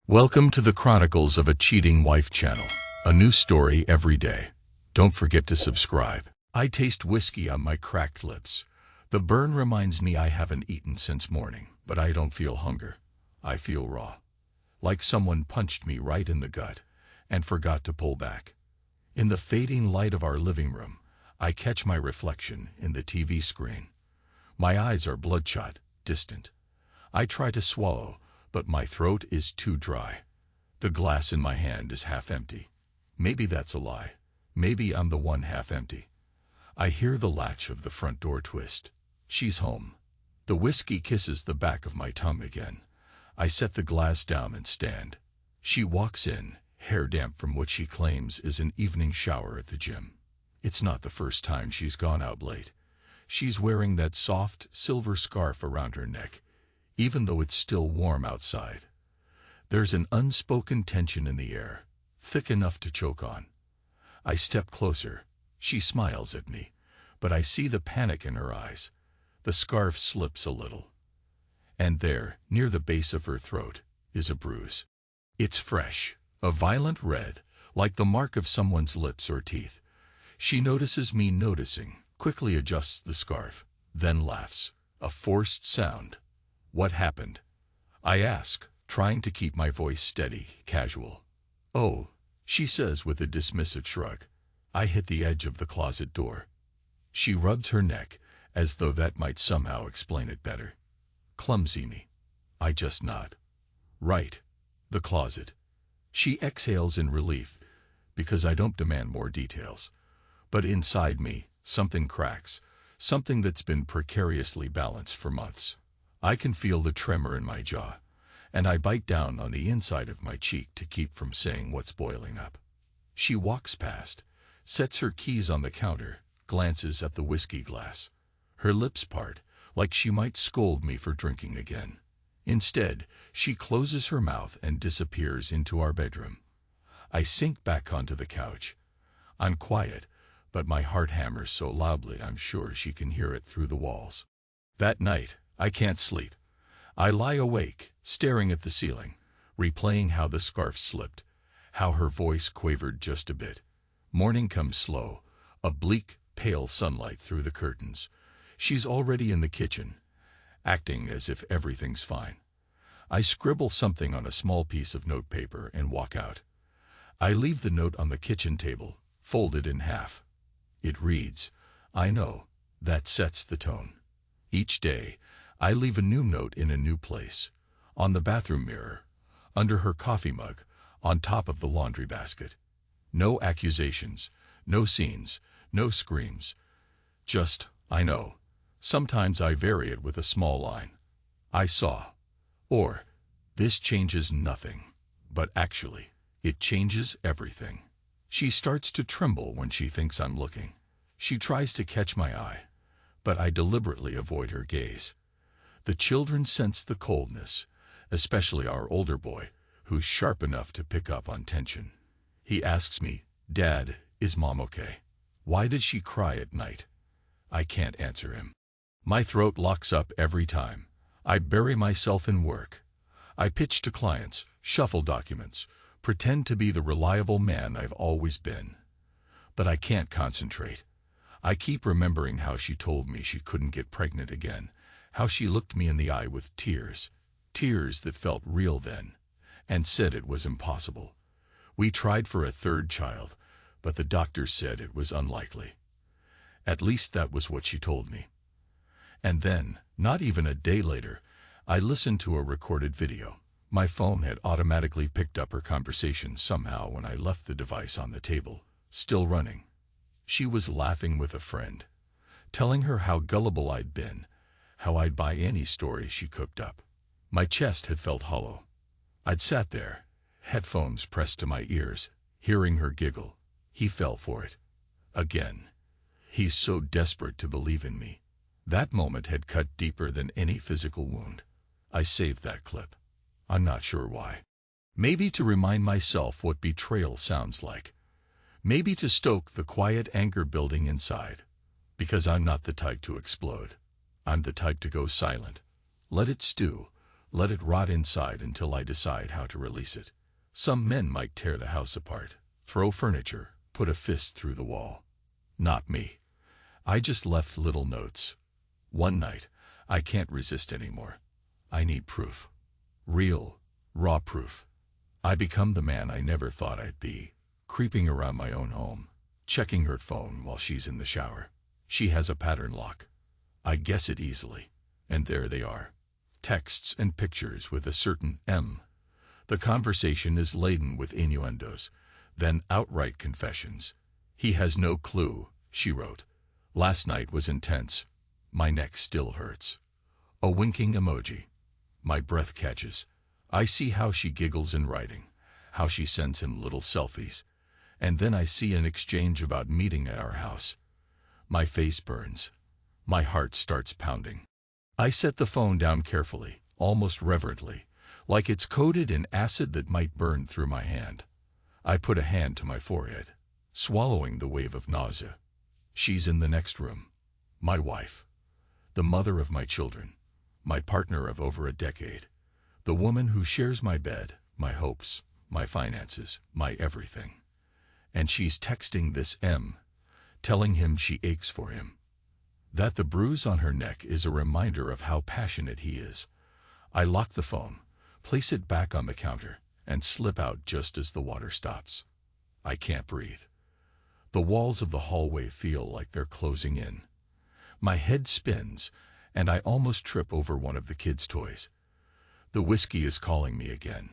Welcome to the Chronicles of a Cheating Wife channel. A new story every day. Don't forget to subscribe. I taste whiskey on my cracked lips. The burn reminds me I haven't eaten since morning, but I don't feel hunger. I feel raw. Like someone punched me right in the gut and forgot to pull back. In the fading light of our living room, I catch my reflection in the TV screen. My eyes are bloodshot, distant. I try to swallow, but my throat is too dry. The glass in my hand is half empty. Maybe that's a lie. Maybe I'm the one half empty. I hear the latch of the front door twist. She's home. The whiskey kisses the back of my tongue again. I set the glass down and stand. She walks in, hair damp from what she claims is an evening shower at the gym. It's not the first time she's gone out late. She's wearing that soft, silver scarf around her neck, even though it's still warm outside. There's an unspoken tension in the air, thick enough to choke on. I step closer. She smiles at me, but I see the panic in her eyes. The scarf slips a little. And there, near the base of her throat, is a bruise. It's fresh, a violent red, like the mark of someone's lips or teeth. She notices me noticing, quickly adjusts the scarf, then laughs, a forced sound. What happened? I ask, trying to keep my voice steady, casual. Oh, she says with a dismissive shrug. I hit the edge of the closet door. She rubs her neck, as though that might somehow explain it better. Clumsy me. I just nod. Right. The closet. She exhales in relief, because I don't demand more details. But inside me, something cracks, something that's been precariously balanced for months. I can feel the tremor in my jaw, and I bite down on the inside of my cheek to keep from saying what's boiling up. She walks past, sets her keys on the counter, glances at the whiskey glass. Her lips part, like she might scold me for drinking again. Instead, she closes her mouth and disappears into our bedroom. I sink back onto the couch. I'm quiet, but my heart hammers so loudly I'm sure she can hear it through the walls. That night, I can't sleep. I lie awake, staring at the ceiling, replaying how the scarf slipped, how her voice quavered just a bit. Morning comes slow, a bleak, pale sunlight through the curtains. She's already in the kitchen, acting as if everything's fine. I scribble something on a small piece of notepaper and walk out. I leave the note on the kitchen table, folded in half. It reads, "I know." That sets the tone. Each day, I leave a new note in a new place. On the bathroom mirror, under her coffee mug, on top of the laundry basket. No accusations, no scenes, no screams. Just, I know. Sometimes I vary it with a small line. I saw. Or, this changes nothing. But actually, it changes everything. She starts to tremble when she thinks I'm looking. She tries to catch my eye, but I deliberately avoid her gaze. The children sense the coldness, especially our older boy, who's sharp enough to pick up on tension. He asks me, "Dad, is Mom okay? Why did she cry at night?" I can't answer him. My throat locks up every time. I bury myself in work. I pitch to clients, shuffle documents, pretend to be the reliable man I've always been. But I can't concentrate. I keep remembering how she told me she couldn't get pregnant again, how she looked me in the eye with tears that felt real then, and said it was impossible. We tried for a third child, but the doctors said it was unlikely. At least that was what she told me. And then, not even a day later, I listened to a recorded video. My phone had automatically picked up her conversation somehow when I left the device on the table, still running. She was laughing with a friend, telling her how gullible I'd been, how I'd buy any story she cooked up. My chest had felt hollow. I'd sat there, headphones pressed to my ears, hearing her giggle. He fell for it. Again. He's so desperate to believe in me. That moment had cut deeper than any physical wound. I saved that clip. I'm not sure why. Maybe to remind myself what betrayal sounds like. Maybe to stoke the quiet anger building inside. Because I'm not the type to explode. I'm the type to go silent. Let it stew. Let it rot inside until I decide how to release it. Some men might tear the house apart, throw furniture, put a fist through the wall. Not me. I just left little notes. One night, I can't resist anymore. I need proof. Real, raw proof. I become the man I never thought I'd be, creeping around my own home, checking her phone while she's in the shower. She has a pattern lock. I guess it easily. And there they are. Texts and pictures with a certain M. The conversation is laden with innuendos, then outright confessions. He has no clue, she wrote. Last night was intense. My neck still hurts. A winking emoji. My breath catches. I see how she giggles in writing, how she sends him little selfies. And then I see an exchange about meeting at our house. My face burns. My heart starts pounding. I set the phone down carefully, almost reverently, like it's coated in acid that might burn through my hand. I put a hand to my forehead, swallowing the wave of nausea. She's in the next room. My wife. The mother of my children. My partner of over a decade. The woman who shares my bed, my hopes, my finances, my everything. And she's texting this M, telling him she aches for him. That the bruise on her neck is a reminder of how passionate he is. I lock the phone, place it back on the counter, and slip out just as the water stops. I can't breathe. The walls of the hallway feel like they're closing in. My head spins, and I almost trip over one of the kids' toys. The whiskey is calling me again.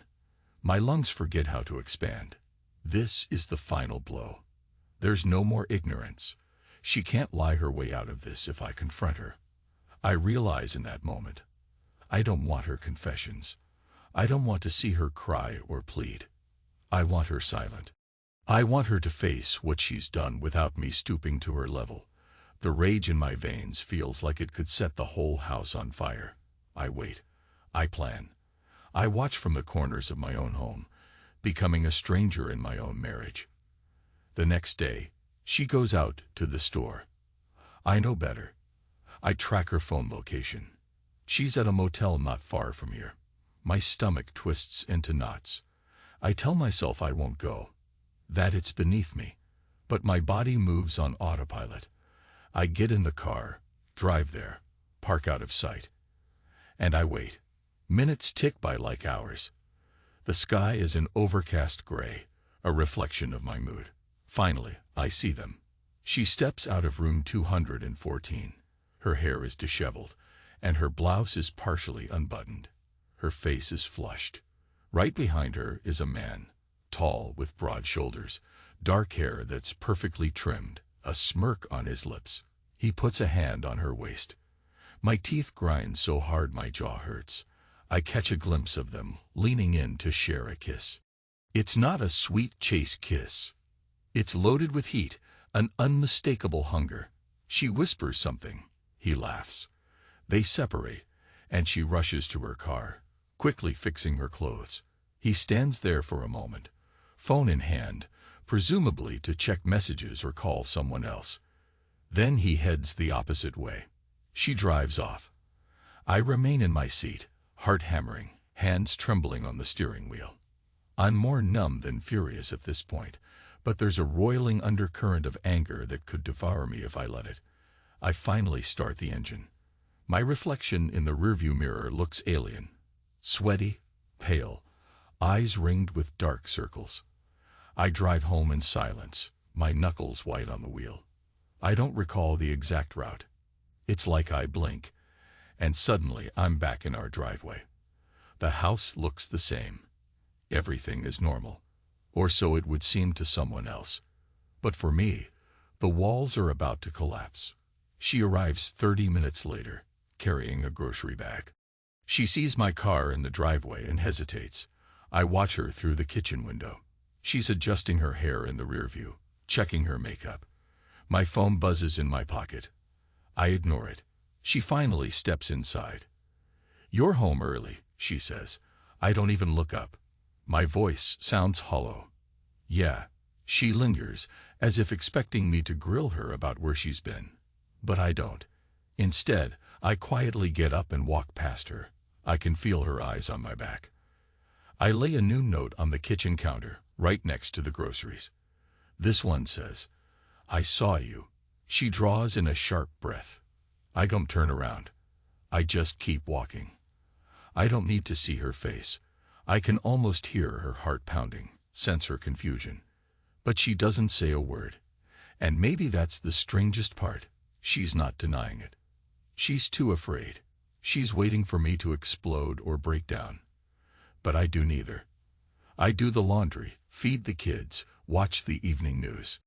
My lungs forget how to expand. This is the final blow. There's no more ignorance. She can't lie her way out of this if I confront her. I realize in that moment, I don't want her confessions. I don't want to see her cry or plead. I want her silent. I want her to face what she's done without me stooping to her level. The rage in my veins feels like it could set the whole house on fire. I wait. I plan. I watch from the corners of my own home, becoming a stranger in my own marriage. The next day, she goes out to the store. I know better. I track her phone location. She's at a motel not far from here. My stomach twists into knots. I tell myself I won't go, that it's beneath me, but my body moves on autopilot. I get in the car, drive there, park out of sight. And I wait. Minutes tick by like hours. The sky is an overcast gray, a reflection of my mood. Finally, I see them. She steps out of room 214. Her hair is disheveled, and her blouse is partially unbuttoned. Her face is flushed. Right behind her is a man, tall with broad shoulders, dark hair that's perfectly trimmed, a smirk on his lips. He puts a hand on her waist. My teeth grind so hard my jaw hurts. I catch a glimpse of them, leaning in to share a kiss. It's not a sweet chase kiss. It's loaded with heat, an unmistakable hunger. She whispers something. He laughs. They separate, and she rushes to her car, quickly fixing her clothes. He stands there for a moment, phone in hand, presumably to check messages or call someone else. Then he heads the opposite way. She drives off. I remain in my seat, heart hammering, hands trembling on the steering wheel. I'm more numb than furious at this point, but there's a roiling undercurrent of anger that could devour me if I let it. I finally start the engine. My reflection in the rearview mirror looks alien. Sweaty, pale, eyes ringed with dark circles. I drive home in silence, my knuckles white on the wheel. I don't recall the exact route. It's like I blink, and suddenly I'm back in our driveway. The house looks the same. Everything is normal, or so it would seem to someone else. But for me, the walls are about to collapse. She arrives 30 minutes later, carrying a grocery bag. She sees my car in the driveway and hesitates. I watch her through the kitchen window. She's adjusting her hair in the rear view, checking her makeup. My phone buzzes in my pocket. I ignore it. She finally steps inside. "You're home early," she says. I don't even look up. My voice sounds hollow. "Yeah." She lingers, as if expecting me to grill her about where she's been. But I don't. Instead, I quietly get up and walk past her. I can feel her eyes on my back. I lay a new note on the kitchen counter, right next to the groceries. This one says, "I saw you." She draws in a sharp breath. I don't turn around. I just keep walking. I don't need to see her face. I can almost hear her heart pounding, sense her confusion. But she doesn't say a word. And maybe that's the strangest part. She's not denying it. She's too afraid. She's waiting for me to explode or break down. But I do neither. I do the laundry, feed the kids, watch the evening news.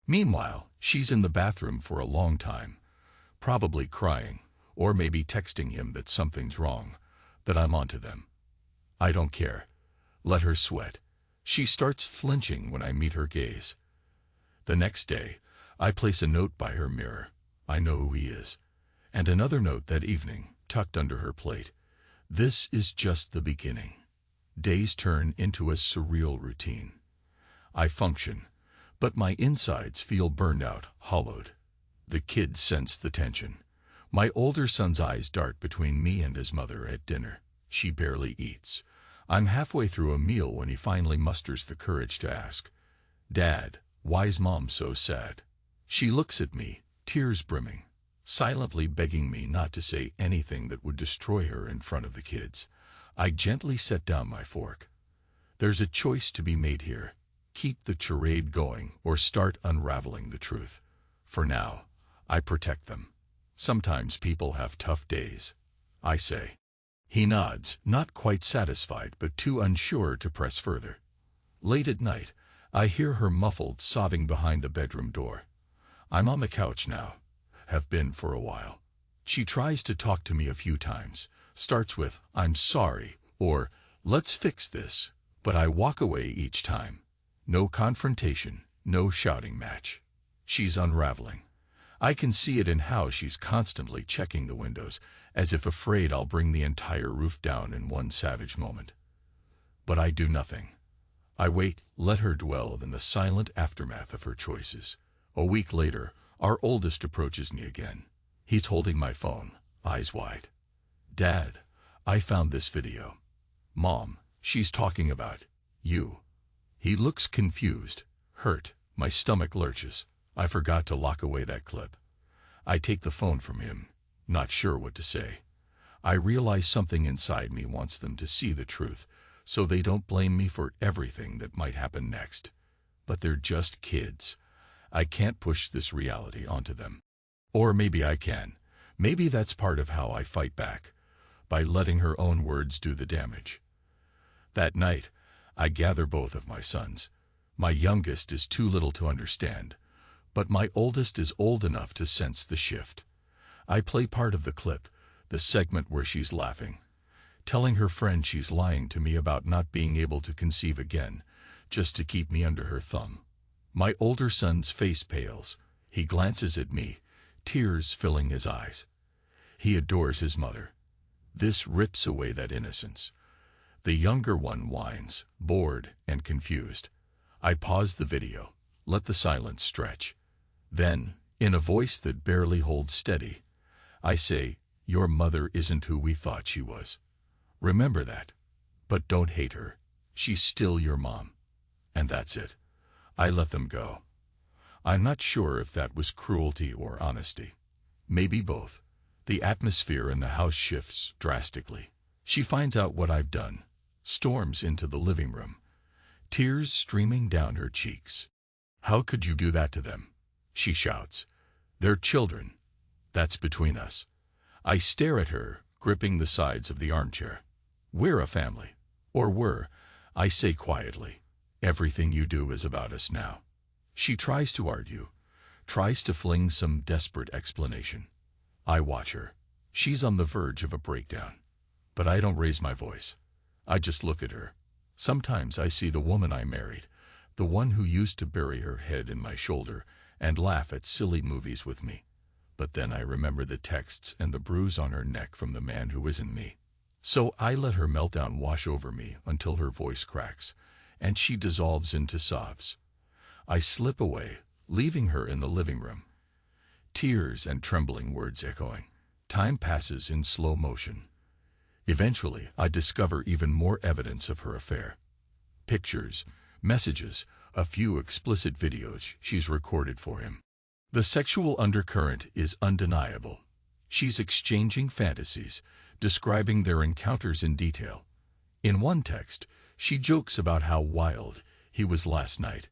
Meanwhile, she's in the bathroom for a long time, probably crying, or maybe texting him that something's wrong, that I'm onto them. I don't care. Let her sweat. She starts flinching when I meet her gaze. The next day, I place a note by her mirror. I know who he is. And another note that evening, tucked under her plate. This is just the beginning. Days turn into a surreal routine. I function, but my insides feel burned out, hollowed. The kids sense the tension. My older son's eyes dart between me and his mother at dinner. She barely eats. I'm halfway through a meal when he finally musters the courage to ask, "Dad, why's Mom so sad?" She looks at me, tears brimming, silently begging me not to say anything that would destroy her in front of the kids. I gently set down my fork. There's a choice to be made here. Keep the charade going or start unraveling the truth. For now, I protect them. Sometimes people have tough days, I say. He nods, not quite satisfied but too unsure to press further. Late at night, I hear her muffled sobbing behind the bedroom door. I'm on the couch now, have been for a while. She tries to talk to me a few times, starts with, "I'm sorry," or, "Let's fix this," but I walk away each time. No confrontation, no shouting match. She's unraveling. I can see it in how she's constantly checking the windows, as if afraid I'll bring the entire roof down in one savage moment. But I do nothing. I wait, let her dwell in the silent aftermath of her choices. A week later, our oldest approaches me again. He's holding my phone, eyes wide. "Dad, I found this video. Mom, she's talking about you." He looks confused, hurt. My stomach lurches. I forgot to lock away that clip. I take the phone from him, not sure what to say. I realize something inside me wants them to see the truth, so they don't blame me for everything that might happen next. But they're just kids. I can't push this reality onto them. Or maybe I can. Maybe that's part of how I fight back, by letting her own words do the damage. That night, I gather both of my sons. My youngest is too little to understand, but my oldest is old enough to sense the shift. I play part of the clip, the segment where she's laughing, telling her friend she's lying to me about not being able to conceive again, just to keep me under her thumb. My older son's face pales. He glances at me, tears filling his eyes. He adores his mother. This rips away that innocence. The younger one whines, bored and confused. I pause the video, let the silence stretch. Then, in a voice that barely holds steady, I say, "Your mother isn't who we thought she was. Remember that. But don't hate her. She's still your mom." And that's it. I let them go. I'm not sure if that was cruelty or honesty. Maybe both. The atmosphere in the house shifts drastically. She finds out what I've done, storms into the living room, tears streaming down her cheeks. "How could you do that to them?" she shouts. "They're children. That's between us." I stare at her, gripping the sides of the armchair. "We're a family. Or were," I say quietly. "Everything you do is about us now." She tries to argue, tries to fling some desperate explanation. I watch her. She's on the verge of a breakdown. But I don't raise my voice. I just look at her. Sometimes I see the woman I married, the one who used to bury her head in my shoulder and laugh at silly movies with me. But then I remember the texts and the bruise on her neck from the man who isn't me. So I let her meltdown wash over me until her voice cracks, and she dissolves into sobs. I slip away, leaving her in the living room. Tears and trembling words echoing. Time passes in slow motion. Eventually, I discover even more evidence of her affair. Pictures, messages, a few explicit videos she's recorded for him. The sexual undercurrent is undeniable. She's exchanging fantasies, describing their encounters in detail. In one text, she jokes about how wild he was last night,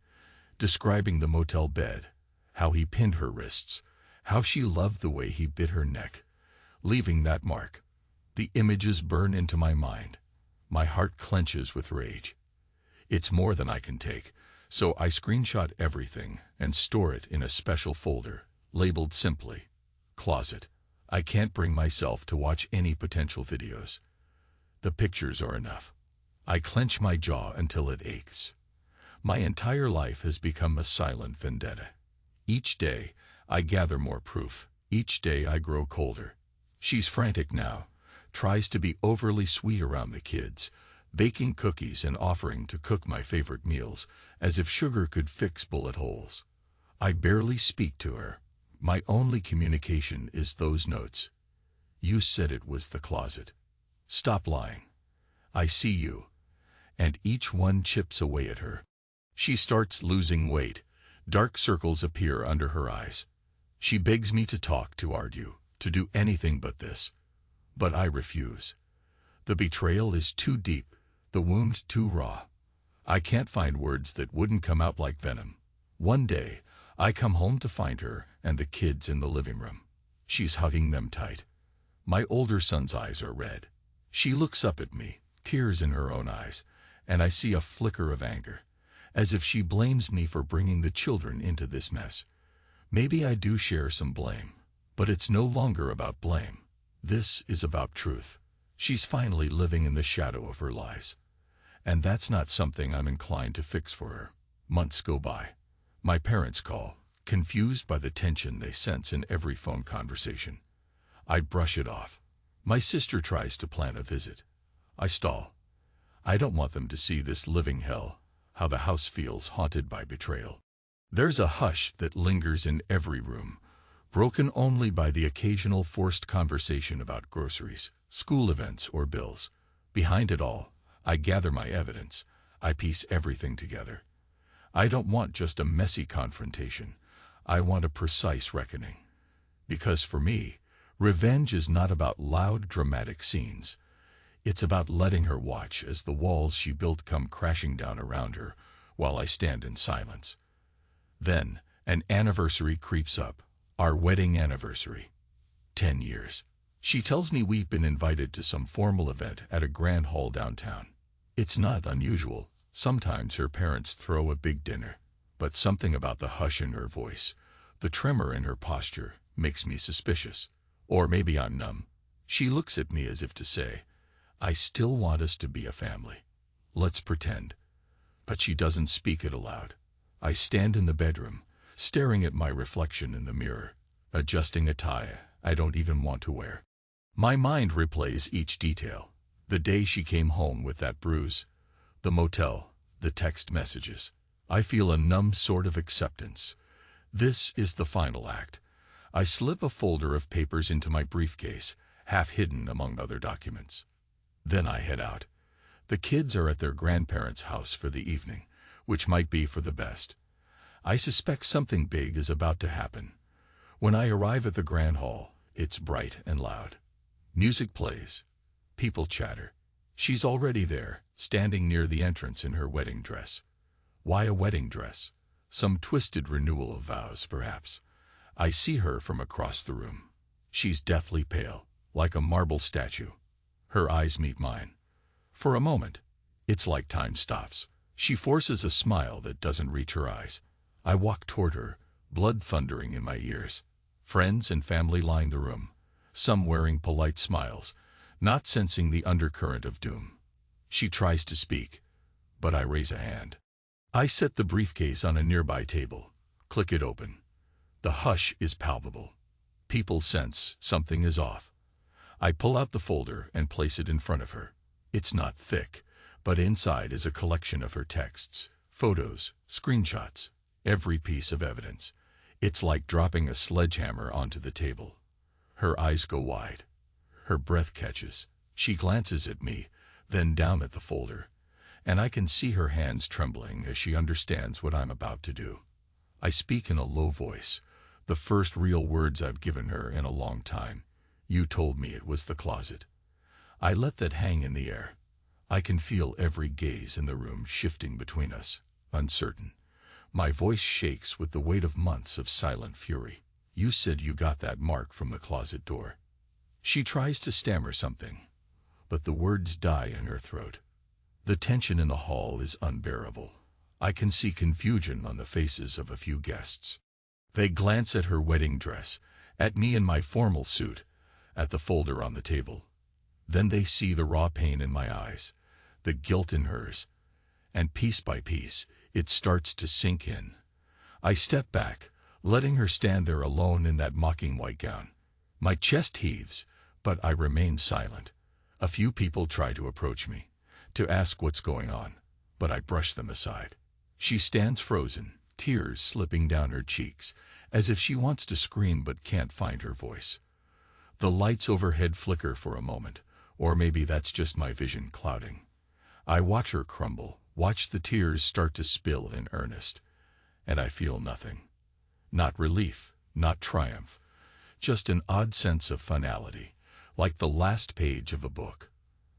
describing the motel bed, how he pinned her wrists, how she loved the way he bit her neck, leaving that mark. The images burn into my mind. My heart clenches with rage. It's more than I can take, so I screenshot everything and store it in a special folder, labeled simply, Closet. I can't bring myself to watch any potential videos. The pictures are enough. I clench my jaw until it aches. My entire life has become a silent vendetta. Each day, I gather more proof. Each day I grow colder. She's frantic now, tries to be overly sweet around the kids, baking cookies and offering to cook my favorite meals, as if sugar could fix bullet holes. I barely speak to her. My only communication is those notes. You said it was the closet. Stop lying. I see you. And each one chips away at her. She starts losing weight. Dark circles appear under her eyes. She begs me to talk, to argue, to do anything but this. But I refuse. The betrayal is too deep, the wound too raw. I can't find words that wouldn't come out like venom. One day, I come home to find her and the kids in the living room. She's hugging them tight. My older son's eyes are red. She looks up at me, tears in her own eyes, and I see a flicker of anger, as if she blames me for bringing the children into this mess. Maybe I do share some blame, but it's no longer about blame. This is about truth. She's finally living in the shadow of her lies. And that's not something I'm inclined to fix for her. Months go by. My parents call, confused by the tension they sense in every phone conversation. I brush it off. My sister tries to plan a visit. I stall. I don't want them to see this living hell, how the house feels haunted by betrayal. There's a hush that lingers in every room, broken only by the occasional forced conversation about groceries, school events, or bills. Behind it all, I gather my evidence. I piece everything together. I don't want just a messy confrontation. I want a precise reckoning. Because for me, revenge is not about loud, dramatic scenes. It's about letting her watch as the walls she built come crashing down around her while I stand in silence. Then, an anniversary creeps up. Our wedding anniversary. 10 years. She tells me we've been invited to some formal event at a grand hall downtown. It's not unusual. Sometimes her parents throw a big dinner. But something about the hush in her voice, the tremor in her posture, makes me suspicious. Or maybe I'm numb. She looks at me as if to say, I still want us to be a family. Let's pretend. But she doesn't speak it aloud. I stand in the bedroom, staring at my reflection in the mirror, adjusting a tie I don't even want to wear. My mind replays each detail. The day she came home with that bruise, the motel, the text messages. I feel a numb sort of acceptance. This is the final act. I slip a folder of papers into my briefcase, half hidden among other documents. Then I head out. The kids are at their grandparents' house for the evening, which might be for the best. I suspect something big is about to happen. When I arrive at the grand hall, it's bright and loud. Music plays. People chatter. She's already there, standing near the entrance in her wedding dress. Why a wedding dress? Some twisted renewal of vows, perhaps. I see her from across the room. She's deathly pale, like a marble statue. Her eyes meet mine. For a moment, it's like time stops. She forces a smile that doesn't reach her eyes. I walk toward her, blood thundering in my ears. Friends and family line the room, some wearing polite smiles, not sensing the undercurrent of doom. She tries to speak, but I raise a hand. I set the briefcase on a nearby table, click it open. The hush is palpable. People sense something is off. I pull out the folder and place it in front of her. It's not thick, but inside is a collection of her texts, photos, screenshots, every piece of evidence. It's like dropping a sledgehammer onto the table. Her eyes go wide. Her breath catches. She glances at me, then down at the folder, and I can see her hands trembling as she understands what I'm about to do. I speak in a low voice, the first real words I've given her in a long time. You told me it was the closet. I let that hang in the air. I can feel every gaze in the room shifting between us, uncertain. My voice shakes with the weight of months of silent fury. You said you got that mark from the closet door. She tries to stammer something, but the words die in her throat. The tension in the hall is unbearable. I can see confusion on the faces of a few guests. They glance at her wedding dress, at me in my formal suit, at the folder on the table. Then they see the raw pain in my eyes, the guilt in hers, and piece by piece, it starts to sink in. I step back, letting her stand there alone in that mocking white gown. My chest heaves, but I remain silent. A few people try to approach me, to ask what's going on, but I brush them aside. She stands frozen, tears slipping down her cheeks, as if she wants to scream but can't find her voice. The lights overhead flicker for a moment, or maybe that's just my vision clouding. I watch her crumble, watch the tears start to spill in earnest, and I feel nothing. Not relief, not triumph, just an odd sense of finality, like the last page of a book.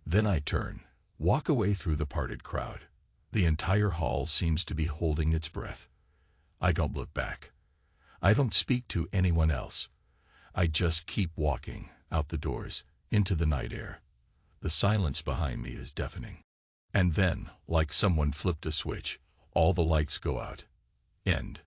Then I turn, walk away through the parted crowd. The entire hall seems to be holding its breath. I don't look back. I don't speak to anyone else. I just keep walking, out the doors, into the night air. The silence behind me is deafening. And then, like someone flipped a switch, all the lights go out. End.